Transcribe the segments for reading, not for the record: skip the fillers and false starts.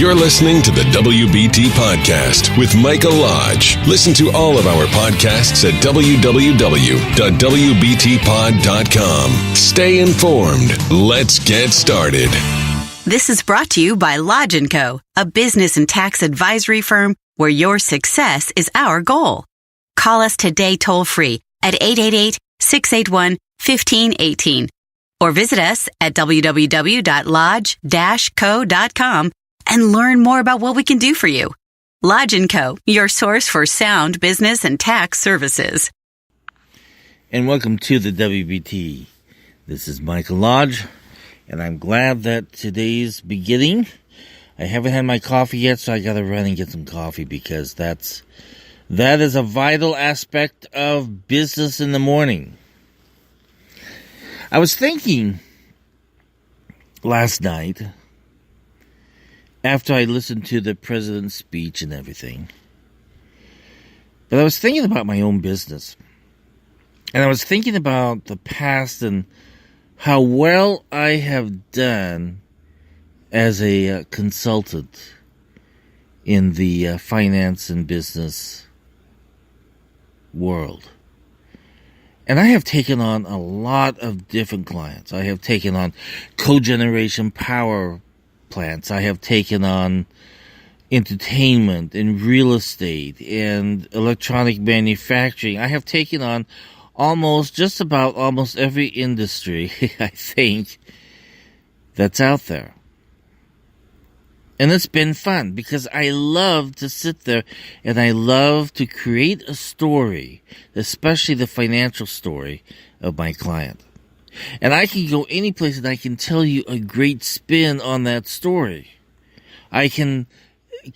You're listening to the WBT Podcast with Michael Lodge. Listen to all of our podcasts at www.wbtpod.com. Stay informed. Let's get started. This is brought to you by Lodge & Co., a business and tax advisory firm where your success is our goal. Call us today toll-free at 888-681-1518 or visit us at www.lodge-co.com and learn more about what we can do for you. Lodge & Co., your source for sound business and tax services. And welcome to the WBT. This is Michael Lodge, and I'm glad that today's beginning. I haven't had my coffee yet, so I gotta run and get some coffee because that is a vital aspect of business in the morning. I was thinking last night, after I listened to the president's speech and everything, but I was thinking about my own business. And I was thinking about the past and how well I have done as a consultant in the finance and business world. And I have taken on a lot of different clients. I have taken on cogeneration power plants. I have taken on entertainment and real estate and electronic manufacturing. I have taken on just about every industry, I think, that's out there. And it's been fun because I love to sit there and I love to create a story, especially the financial story of my client. And I can go any place and I can tell you a great spin on that story. I can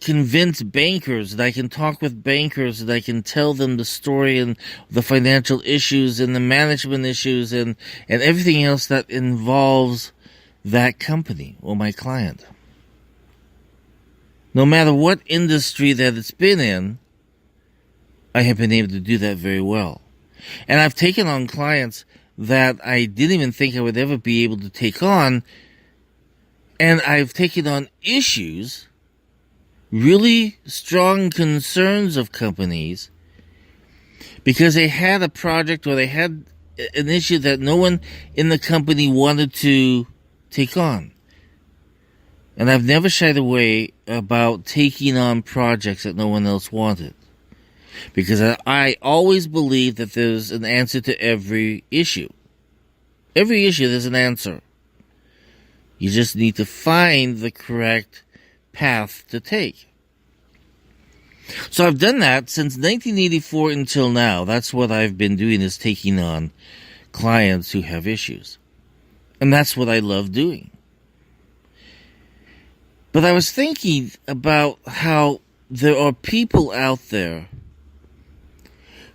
convince bankers and I can talk with bankers and I can tell them the story and the financial issues and the management issues and everything else that involves that company or my client. No matter what industry that it's been in, I have been able to do that very well. And I've taken on clients that I didn't even think I would ever be able to take on. And I've taken on issues, really strong concerns of companies, because they had a project or they had an issue that no one in the company wanted to take on. And I've never shied away about taking on projects that no one else wanted. Because I always believe that there's an answer to every issue. Every issue, there's an answer. You just need to find the correct path to take. So I've done that since 1984 until now. That's what I've been doing, is taking on clients who have issues. And that's what I love doing. But I was thinking about how there are people out there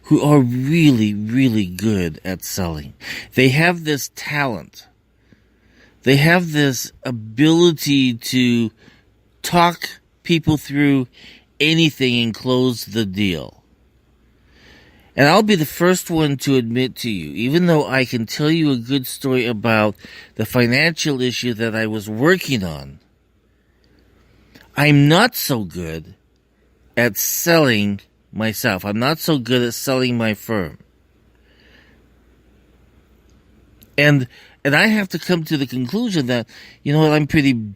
who are really, really good at selling. They have this talent. They have this ability to talk people through anything and close the deal. And I'll be the first one to admit to you, even though I can tell you a good story about the financial issue that I was working on, I'm not so good at selling myself. I'm not so good at selling my firm. And I have to come to the conclusion that, you know what, I'm pretty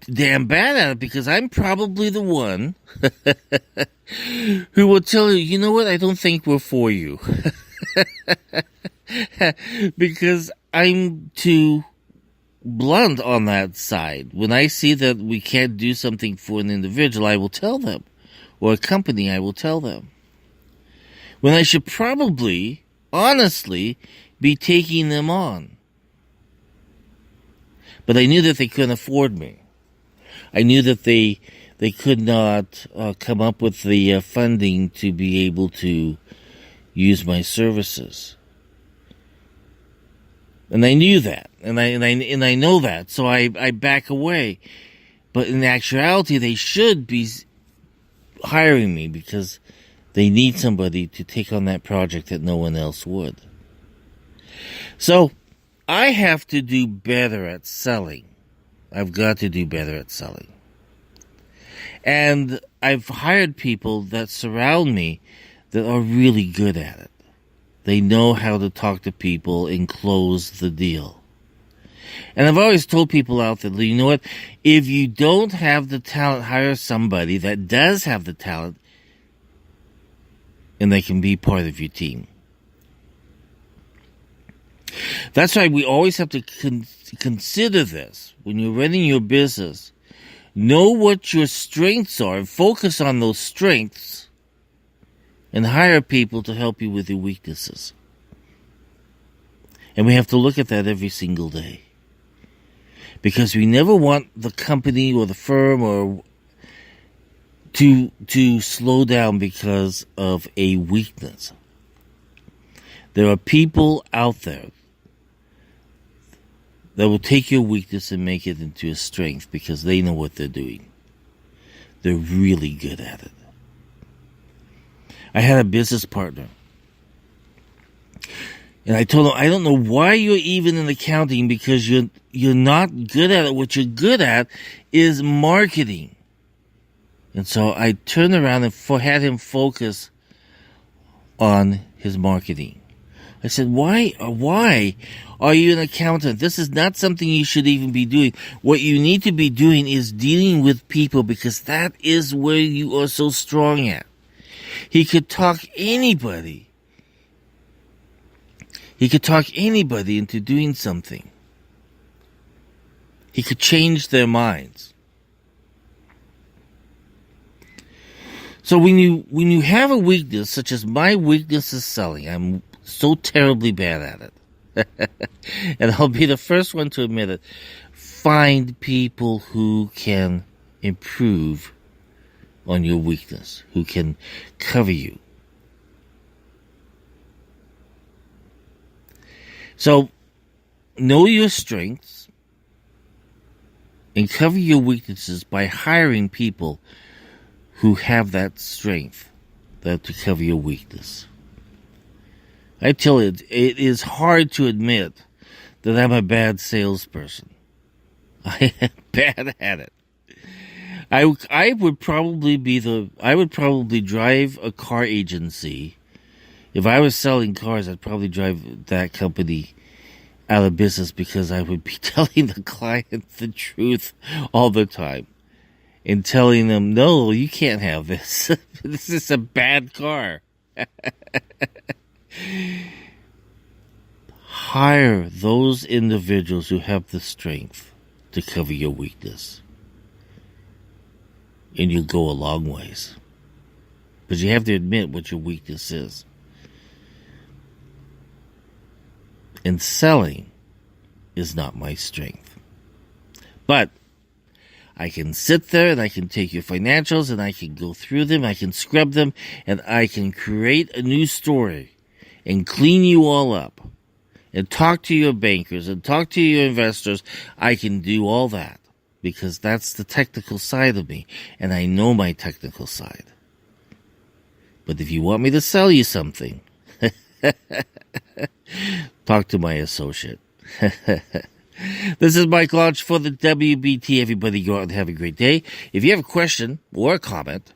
damn bad at it, because I'm probably the one who will tell you, you know what, I don't think we're for you. Because I'm too blunt on that side. When I see that we can't do something for an individual, I will tell them. Or a company, I will tell them. When I should probably, honestly, be taking them on. But I knew that they couldn't afford me. I knew that they could not come up with the funding to be able to use my services. And I knew that, and I know that, so I back away. But in actuality, they should be hiring me because they need somebody to take on that project that no one else would. So I have to do better at selling. I've got to do better at selling. And I've hired people that surround me that are really good at it. They know how to talk to people and close the deal. And I've always told people out there, you know what? If you don't have the talent, hire somebody that does have the talent, and they can be part of your team. That's why we always have to consider this when you're running your business. Know what your strengths are and focus on those strengths, and hire people to help you with your weaknesses. And we have to look at that every single day. Because we never want the company or the firm or to slow down because of a weakness. There are people out there that will take your weakness and make it into a strength because they know what they're doing. They're really good at it. I had a business partner, and I told him, I don't know why you're even in accounting, because you're not good at it. What you're good at is marketing. And so I turned around and had him focus on his marketing. I said, why are you an accountant? This is not something you should even be doing. What you need to be doing is dealing with people, because that is where you are so strong at. He could talk anybody. He could talk anybody into doing something. He could change their minds. So when you have a weakness, such as my weakness is selling, I'm so terribly bad at it. And I'll be the first one to admit it. Find people who can improve on your weakness, who can cover you. So, know your strengths and cover your weaknesses by hiring people who have that strength to cover your weakness. I tell you, it is hard to admit that I'm a bad salesperson. I am bad at it. I would probably drive a car agency. If I was selling cars, I'd probably drive that company out of business, because I would be telling the client the truth all the time and telling them, no, you can't have this. This is a bad car. Hire those individuals who have the strength to cover your weakness, and you'll go a long ways. But you have to admit what your weakness is. And selling is not my strength. But I can sit there and I can take your financials and I can go through them, I can scrub them, and I can create a new story and clean you all up and talk to your bankers and talk to your investors. I can do all that because that's the technical side of me, and I know my technical side. But if you want me to sell you something, talk to my associate. This is Mike Lodge for the WBT. Everybody go out and have a great day. If you have a question or a comment,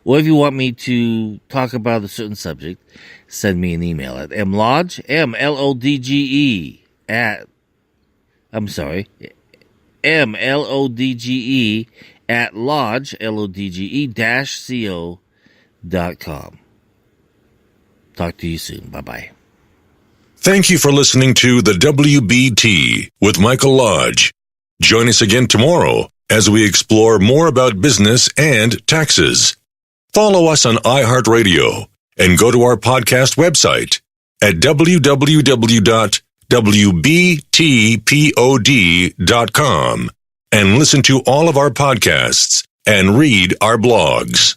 or if you want me to talk about a certain subject, send me an email at mlodge, M-L-O-D-G-E, M-L-O-D-G-E at lodge, LODGE-CO.com. Talk to you soon. Bye-bye. Thank you for listening to the WBT with Michael Lodge. Join us again tomorrow as we explore more about business and taxes. Follow us on iHeartRadio and go to our podcast website at www.wbtpod.com and listen to all of our podcasts and read our blogs.